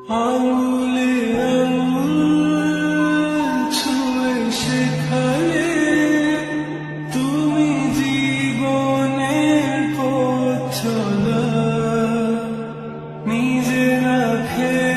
আঙুলে আঙুল ছুঁয়ে শেখালে তুমি জীবনের পথ চলা, নিজে না খেয়ে